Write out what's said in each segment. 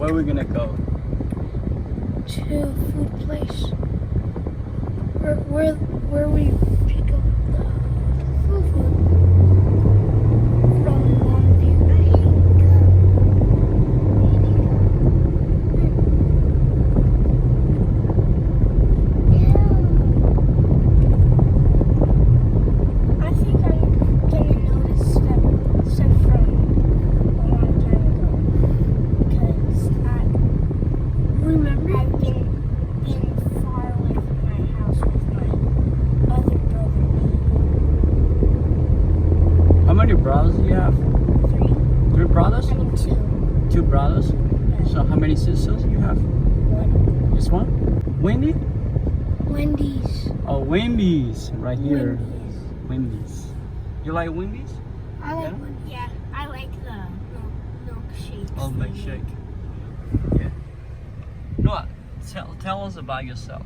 Where are we gonna go? To food place. Where we pick up the food from Longview. I think I'm gonna notice stuff from a long time ago. Because remember I've been far away from my house with my other brother. How many brothers do you have? 3. 3 brothers? I mean 2. 2 brothers? Yeah. So how many sisters you have? 1. Just one? Wendy? Wendy's. Oh, Wendy's. Right here. Wendy's. Wendy's. You like Wendy's? I like Yeah? Yeah, I like the milkshakes. Oh, milkshake. Yeah. Noah, tell us about yourself.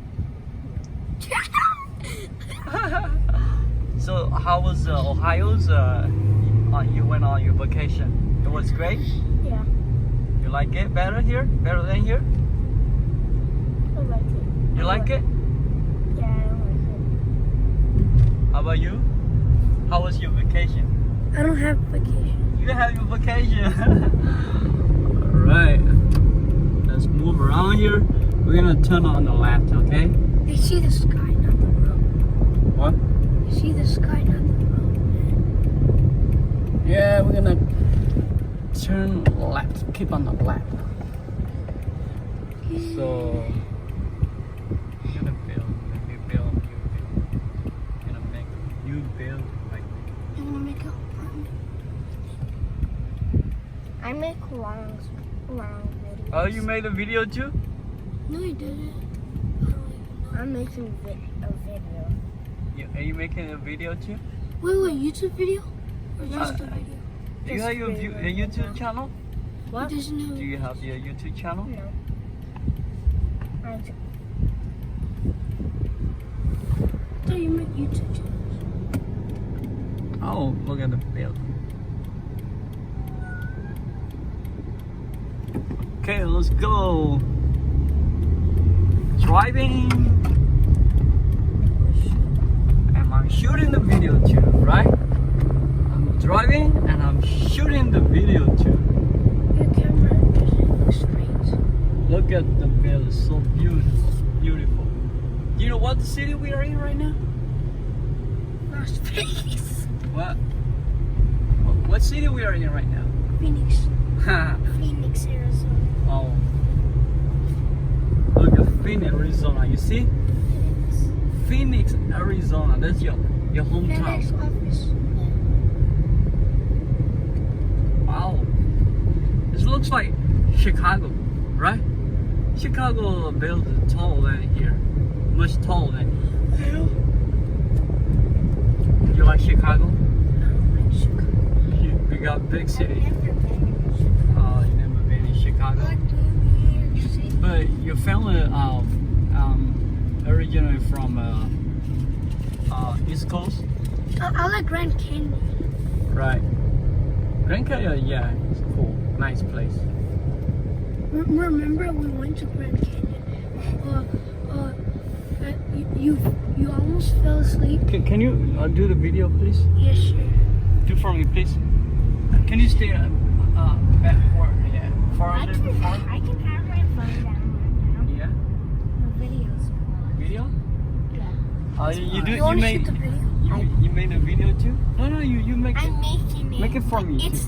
So how was Ohio's? You went on your vacation. It was great. Yeah, You like it better here? Better than here? I like it. You like it? Yeah, I like How about you? How was your vacation? it. I don't have vacation. You have your vacation. Alright. Let's move around here. We're gonna turn on the left, okay? They see the sky, not the road. What? They see the sky, not the road. Yeah, we're gonna turn left. Keep on the left. So you're gonna build, maybe build, you're gonna make a new build, like I'm gonna make an apartment. I make long videos. oh, you made a video too? No, I didn't. I don't even know. I'm making a video. Are you making a video too? Wait, YouTube video? Or just a video? Do you have your a YouTube channel? What? Do you have your YouTube channel? No. I thought you make YouTube channels. Oh, look at the build. Okay, let's go. Driving. And I'm shooting the video too, right? I'm driving and I'm shooting the video too. Your camera doesn't look straight. Look at the build, it's so beautiful, beautiful. Do you know what city we are in right now? Las Vegas. What? What city we are in right now? Phoenix. Phoenix, Arizona. Oh. Look at Phoenix, Arizona. You see? Phoenix, Arizona. That's your FedEx hometown. office. Wow. This looks like Chicago, right? Chicago built taller than here. Much taller than here. You like Chicago? I don't like Chicago. We got big I've city. never been in Chicago. Oh, you never been in Chicago? I like New York City. But your family originally from East Coast? I like Grand Canyon. Right. Grand Canyon, yeah, it's cool. Nice place. Remember we went to Grand Canyon? You almost fell asleep. Can you do the video, please? Yes, sure. Do for me, please. Can you stay backward? Yeah. I can have my phone down right Yeah. now. The video's paused. Video? Yeah. You wanna made shoot the video? you made a video too? No, you make it. I'm making it. Make it for me. It's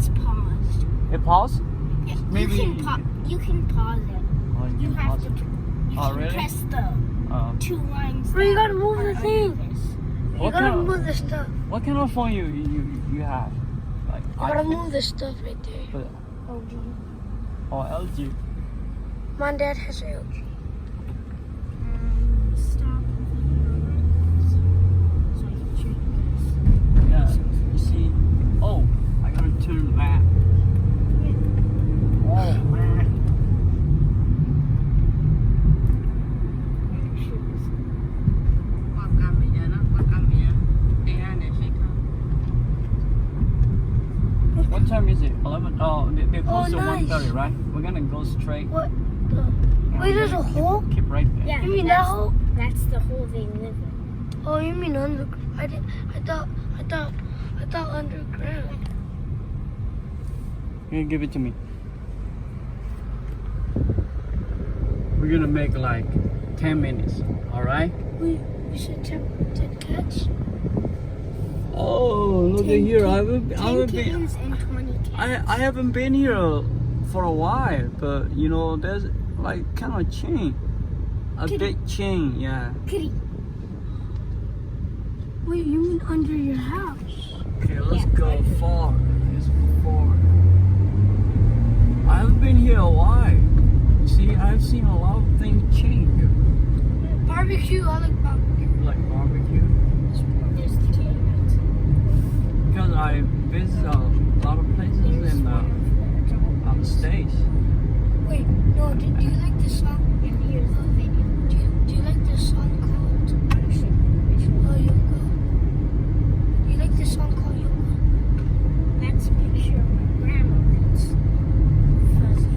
paused. It pause? Yeah, Maybe- you can pause it. Oh, You have pause to. it. You Oh, can really? press the 2 lines. Bro, you that gotta move are the under thing. this. You What gotta kind of- move the stuff. What kind of phone you have? Like You gotta iPhone? move the stuff right there. But- LG. or LG? My dad has LG. Stop the video right so I can show you guys. Yeah. You see? Oh, I gotta turn back. Oh man. What time is it? 11? Oh, they're close to 1 nice. 30, right? We're gonna go straight. What? and Wait, we're there's gonna a hole? Keep right there. Yeah, You mean that hole? That's the hole they live in. Oh, you mean underground? I thought underground. Here, give it to me. We're gonna make like 10 minutes, alright? We should take cats. Oh, look at here. I 10 haven't been. kittens and 20 cats. I haven't been here for a while, but you know, there's like kind of chain, a Kitty. big chain, yeah. Kitty. Wait, you mean under your house? Okay, let's Yeah, go right here. far. Let's go far. I haven't been here a while. See, I've seen a lot of things change, Barbecue, I like barbecue. like barbecue. There's the kittens. Because I visit a lot of places There's in one over there. the States. Wait, no, do you like this song? And here's the video. Do you like this song called Yoga? Do you like this song called Yoga? That's a picture of my grandma. It's fuzzy.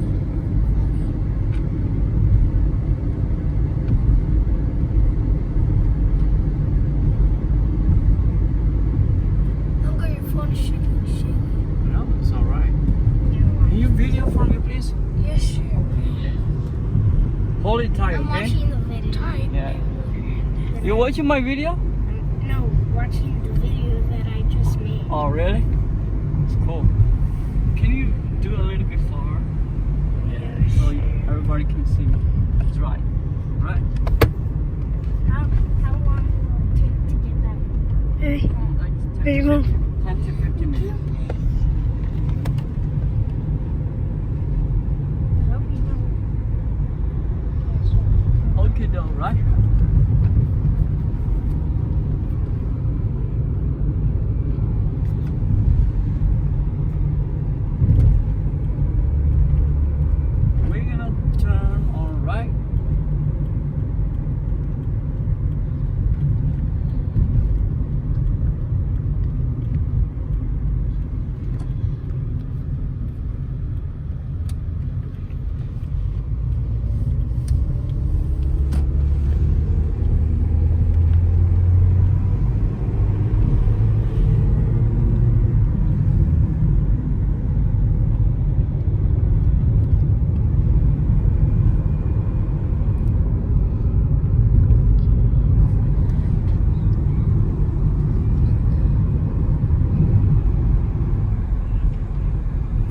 Uncle, your phone is shaking. No, it's alright. Can you video for me, please? Yes, sure. Hold it tight, I'm okay? watching the video. Tight. Yeah. You watching my video? No, watching the video that I just made. Oh, really? It's cool. Can you do a little bit far? Yeah, So everybody can see me. That's right. Right? How long will it take to get that? Hey, Like 10 Hey, to Mom. 10 to 15 minutes. I hope you don't. Okay, though, right? We're gonna turn on right.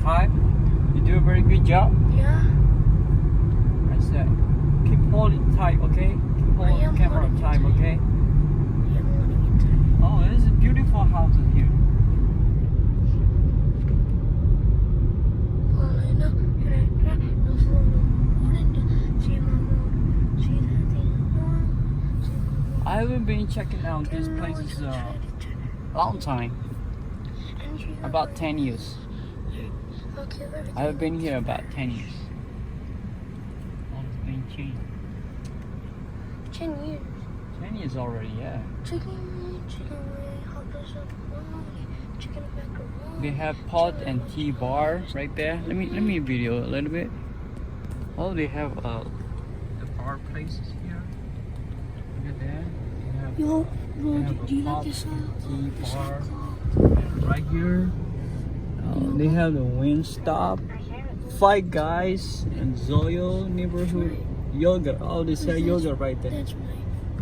Five. You do a very good job. yeah. I said, keep holding tight, okay? Keep I holding am the camera holding it tight, tight. okay? Yeah, I'm wanting it tight. Oh, there's a beautiful house in here. I haven't been checking out these places a long time, about 10 years. Okay, I have been here about 10 years. All has been changed. 10 years. 10 years already, yeah. Chicken way, hot dogs up, chicken macaroni. They have pot and tea bar right there. Let me video a little bit. Oh, they have the bar places here. Look at that. They have Yo, They have do you a like pop this song? tea This bar. song right here. They have the Wingstop, Five Guys, and Zoyo neighborhood yogurt. Oh, they sell yogurt right there. That's my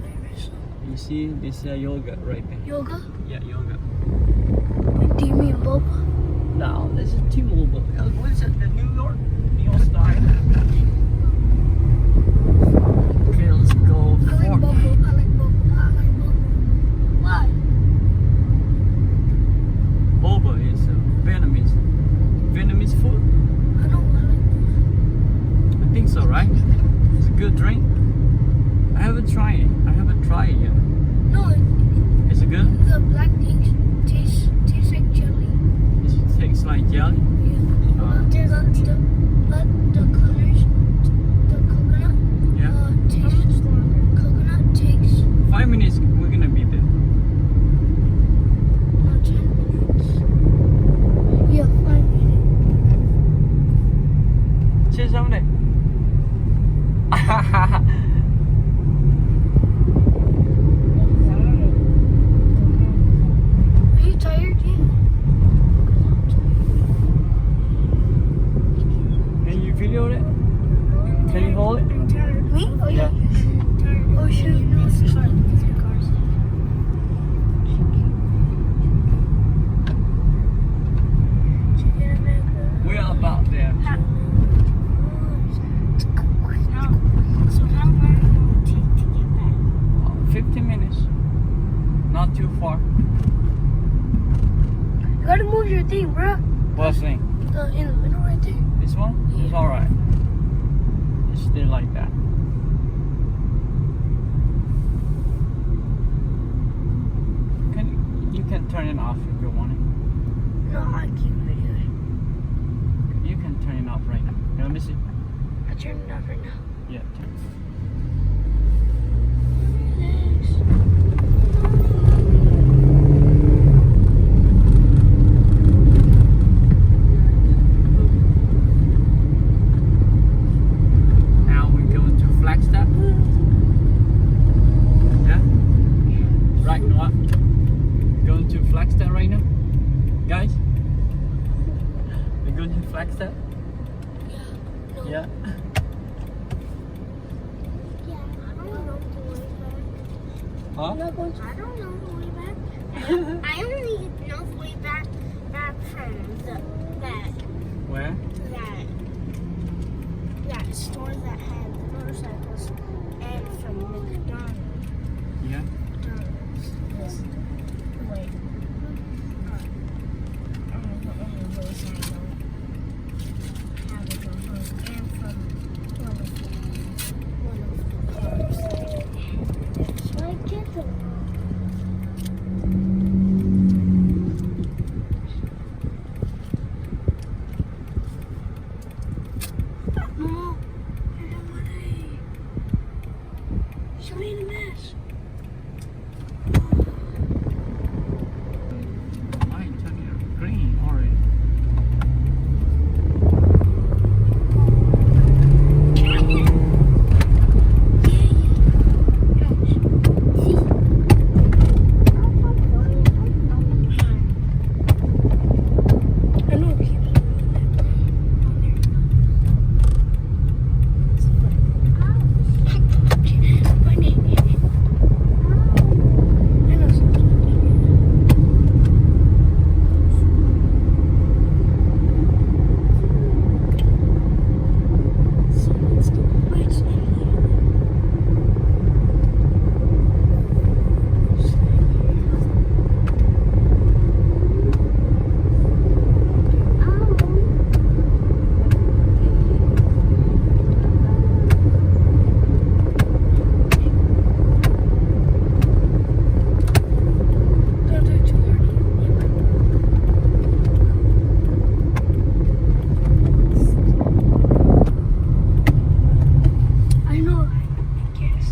favorite song. You see, they sell yogurt right there. Yoga? Yeah, yogurt. Do you mean boba? No, this is T-Mobile. What is it? The New York? New York style. Okay, let's go I like forward. boba. I like boba. I like boba. Why? Boba is Vietnamese food. I don't like I think so, right? It's a good drink. I haven't tried it. Yet. No, Is it good? the black things taste like jelly. Does it taste like jelly? Yeah. The colors, the coconut, Yeah. tastes coconut takes 5 minutes. We're gonna be there. 10 minutes. Yeah, 5 minutes. Are you tired? Yeah. Can you video it? Can you hold it? I'm tired. Me? Oh yeah. I'm tired. Oh shoot. No, it's fine. It's your cars. We're about there. So how long will it take to get back? 15 minutes. Not too far. You gotta move your thing, bro. What's thing? In the middle right there. This one? It's alright. It's still like that. You can turn it off if you want it. No, I keep videoing. You can turn it off right now. Let me see. I turned it off right now. Yeah, turn. Now we go to Flagstaff. Yeah? Right now. Going to Flagstaff right now? Guys? We're going to Flagstaff? No. Yeah. Yeah, I don't know the way back. Huh? I'm not going to. I don't know the way back. I only know the way back from Where? that store that had the motorcycles and from McDonald's. Yeah. This way. I don't know any ways I know how to go home and from one of the cars that so I get them. No. I don't want to. She made a mess. I took it green already. I know people. I know don't do it too hard. I know. I guess.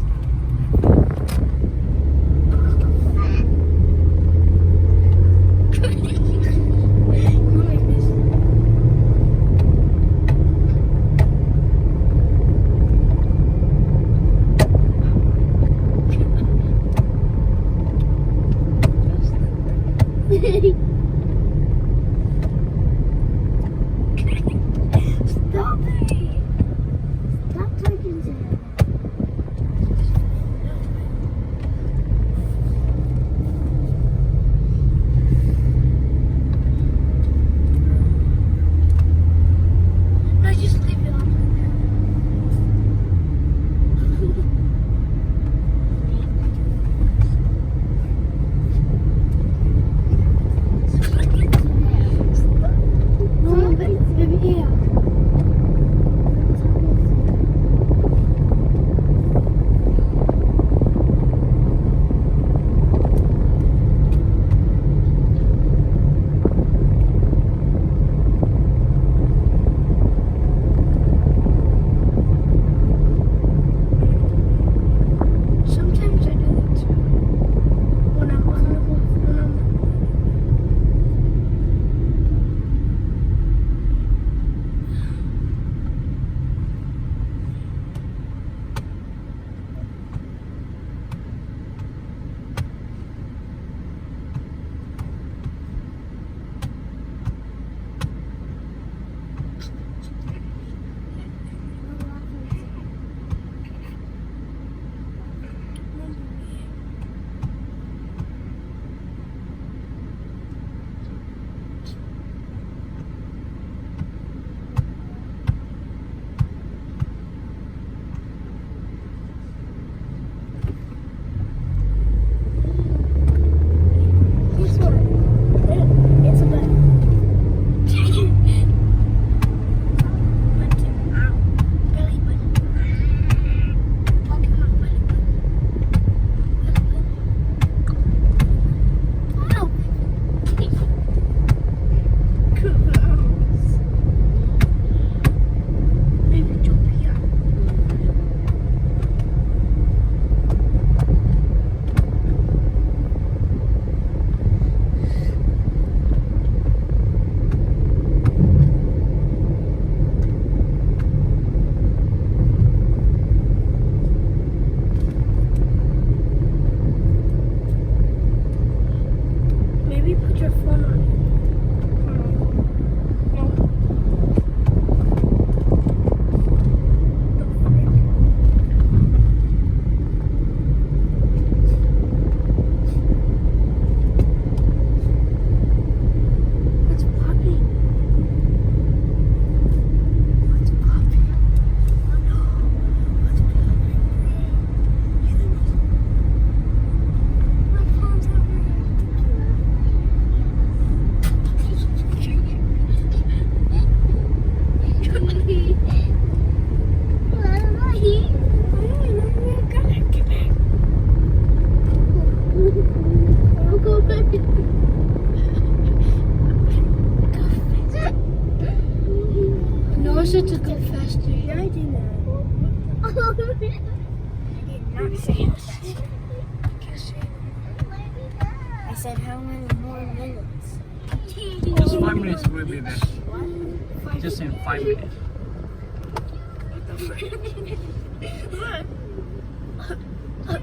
You like this? Stop it! Stop talking to him. No, just leave it on. I did not say that. I said how many more minutes? Just 5 minutes, we'll be there. What? Just in 5 minutes. Look. Look.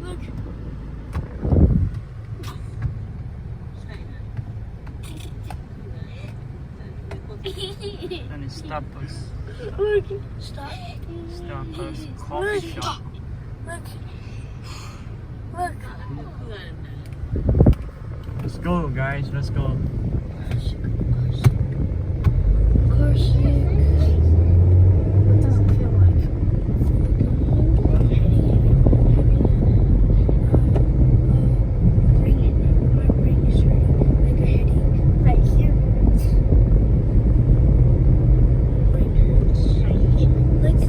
Look. And it's Starbucks. Look. Stop. Starbucks coffee shop. Look. Look. Let's go, guys. Let's go. What does it feel like? My brain is hurting like a headache. Right here. Brain hurts. My hip. Like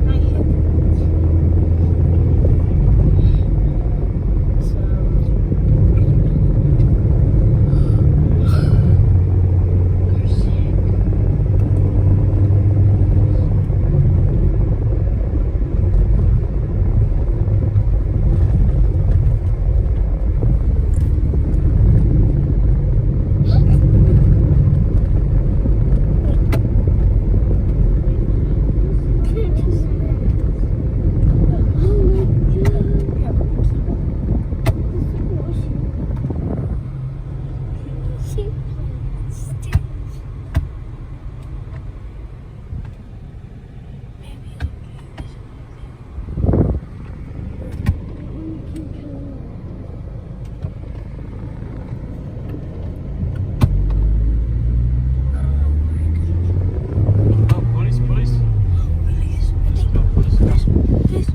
my hip. So Oh, police. Go, police. Police.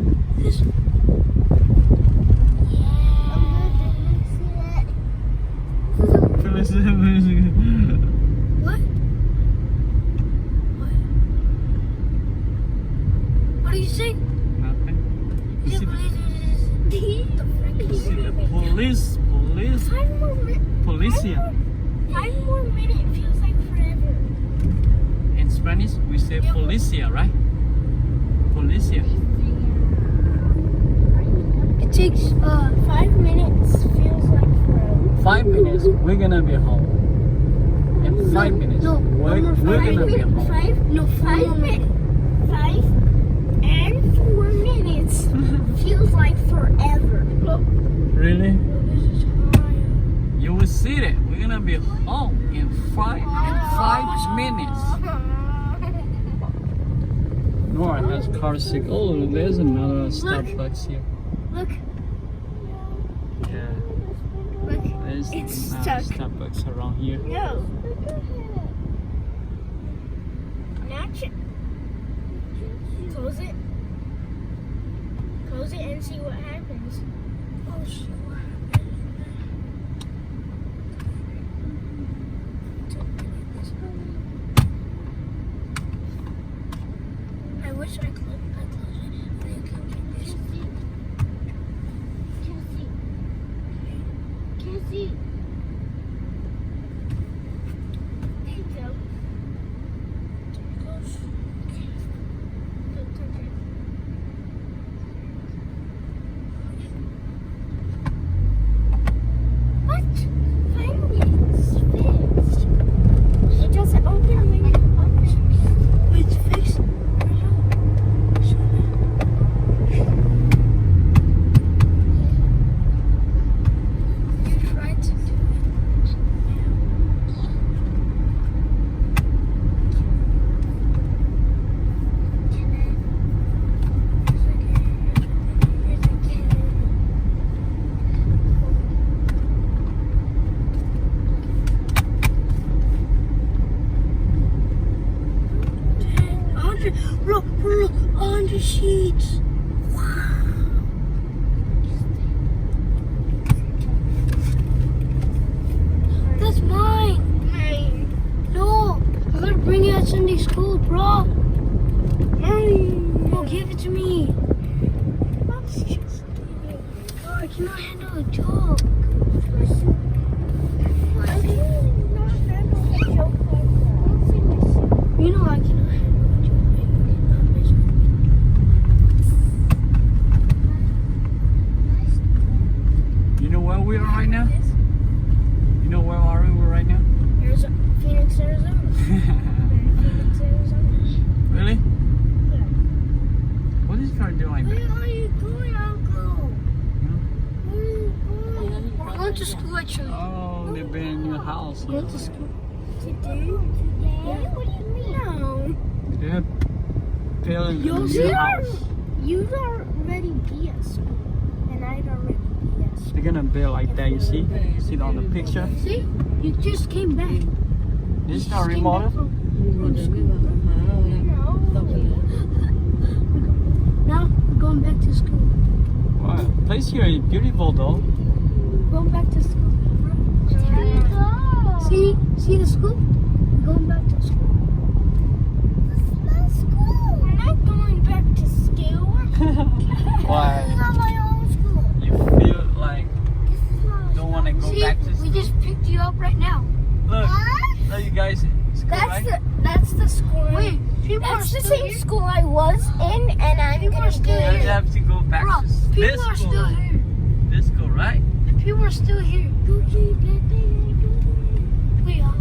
What? What do you say? Nothing. You see the police. 5 more minutes. Policia. 5 more minutes feels like forever. In Spanish, we say policia, right? Policia. It takes 5 minutes feels like forever. 5 minutes, we're gonna be home. In 5 minutes, no, we're gonna be home. 5 minutes. 5 and 4 minutes feels like forever. Really? You will see it. We're gonna be home in 5 minutes. Nora has car sick. Oh, there's another Starbucks here. Look, Yeah, look. there's It's another stuck. Starbucks around here. No. Not yet. Close it. Close it and see what happens. Oh, shit. What happened? I wish I closed it. And you can get this. Can't see. There you go. Close. Okay. What? Finally, it's fixed. It doesn't open when you open it. Wait, it's fixed? You tried to do it. Look, 100 sheets. Wow. That's mine. No, I gotta bring it at Sunday school, bro. No, give it to me. Oh, I cannot handle a joke. You know I cannot handle a joke. Go to school. Today? Yeah. What do you mean? No. They have built a You'll new see house. You'd already be at school. And I'd already be at school. They're gonna build like that. You see? See it on the picture? See? You just came back. This is not remodeled. No. Now we're going back to school. Wow, place here is beautiful though. Going back to school. Go. See the school? We're going back to school. This is not school. We're not going back to school. Why? This is not my own school. You feel like This is not don't want to go See, back to we school. just picked you up right now. Look, you guys. School, right? That's the school. Wait, people are That's the still same here. school I was in, and I'm People gonna are still be You here. in. have to go back Bro, to people this are school. still here. This school, right? People are still here. We are.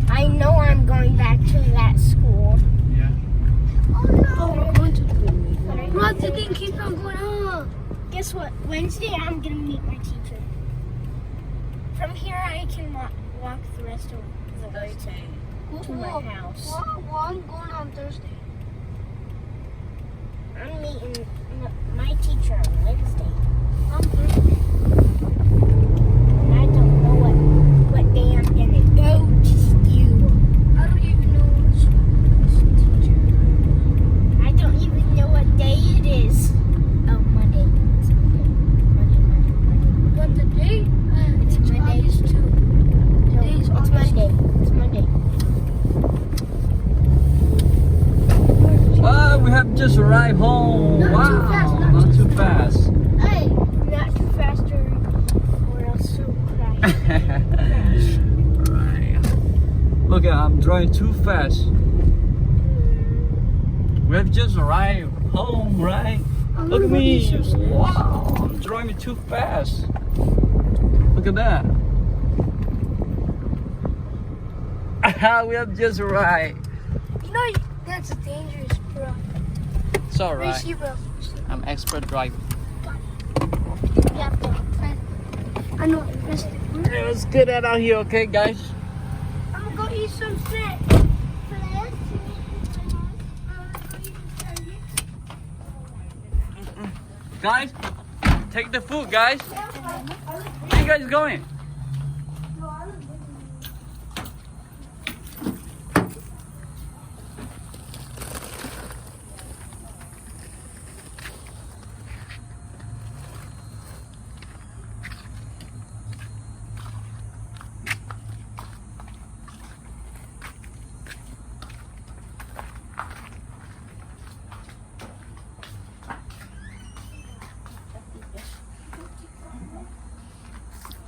I know I'm going back to that school. Yeah. Oh Oh, we're going to. no! Bro, the thing keeps on going up. Guess what? Wednesday I'm gonna meet my teacher. From here I can walk the rest of the way to my house. Well, I'm going on Thursday. I'm meeting my teacher on Wednesday. On Thursday. And I don't know what day I'm gonna go to school. I don't even know which teacher. I don't even know what day it is. Oh, Monday. It's Monday. But the date, It's it's Monday. August 2. No, Today's it's August. Monday. It's Monday. We have just arrived home. Not wow, too fast, not too fast. Hey, not too fast or else you'll crash. Right. Look, I'm driving too fast. We have just arrived home, right? Look at me. Wow, I'm driving too fast. Look at that. We have just arrived. You know, that's dangerous, bro. It's alright. See, bro. I'm expert driver. You have to. I know. Hey, let's get that out here, okay, guys? I'm gonna go eat some snacks. Guys, take the food, guys. Where you guys going?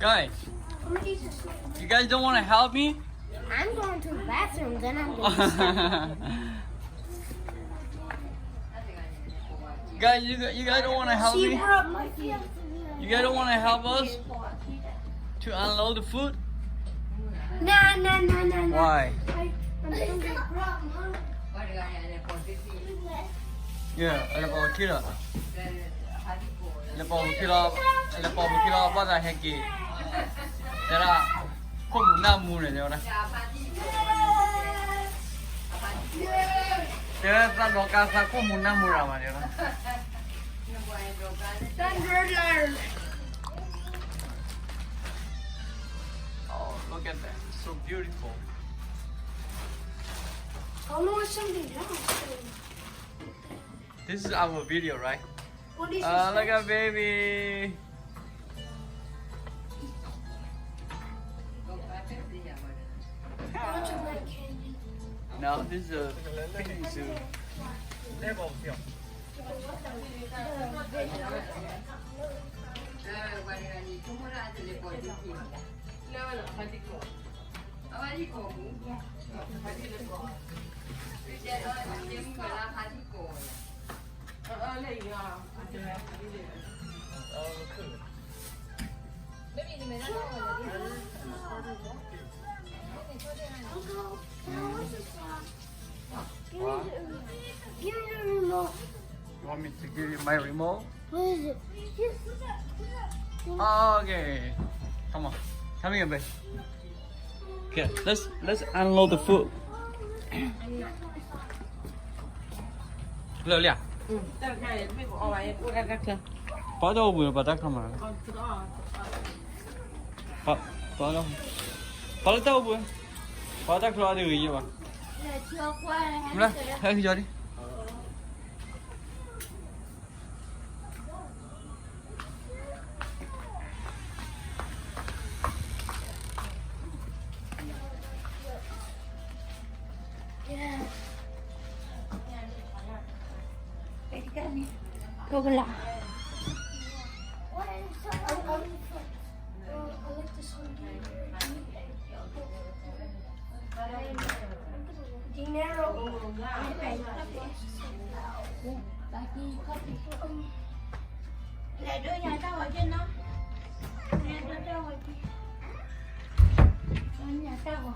Guys, you guys don't want to help me? I'm going to the bathroom, then I'm going to stop. Guys, you guys don't want to help me? You guys don't want to help us to unload the food? Nah. Why? I'm hungry. Yeah, lepas kira. Lepas kira apa dah heki? Tera, kau nak mula je orang. Tera tak lokal tak kau nak mula mana orang. Oh, look at that, so beautiful. I want something else. This is our video, right? What is Look at baby. Don't you like candy? No, this is a petting zoo. Wow. Give me the remote. You want me to give you my remote? What is it? Oh, okay. Come on. Come here, babe. Okay, let's unload the food. Lỡ lẹ. Bỏ đâu vừa bà ta không mà. Bỏ đâu. Bỏ đâu vừa. Bỏ ta không được gì mà. Ra, thôi giờ đi. Cô bên lại. Lại đưa nhà tao ở trên đó. Nhà tao ở trên. Nhà tao ở.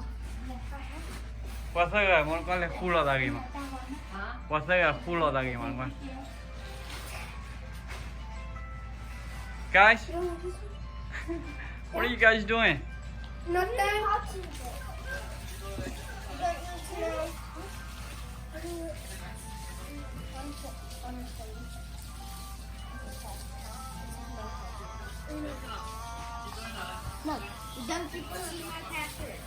와사가 뭔 깔래 쿨러다기만. 와사가 쿨러다기만. Guys, what are you guys doing? Nothing. No, don't you see my password?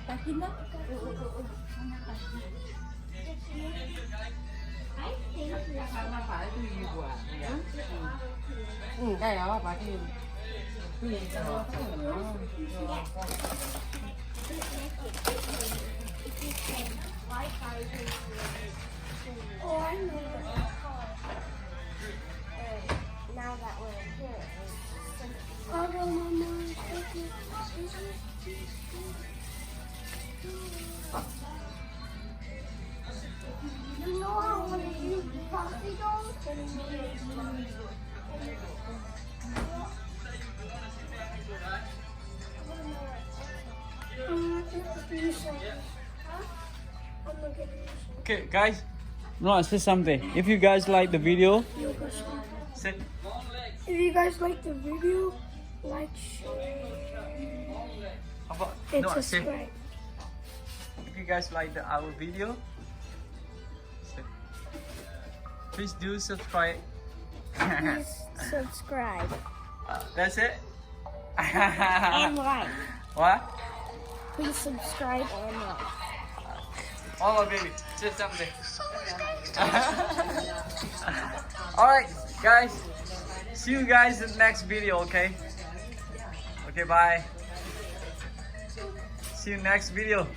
Back in up. Đây đó bà kia. Oh, I know that. Now that we're here, oh no, Mama. You know I want to use the coffee dolls Okay, guys. No, say something. If you guys like the video, say. If you guys like the video, like, share, How about, and no, say. subscribe. If you guys like our video, say, please do subscribe. Please subscribe That's it. and like. What? Please subscribe and like. Oh, baby, say something. Alright, guys. See you guys in the next video, okay? Okay, bye. See you next video.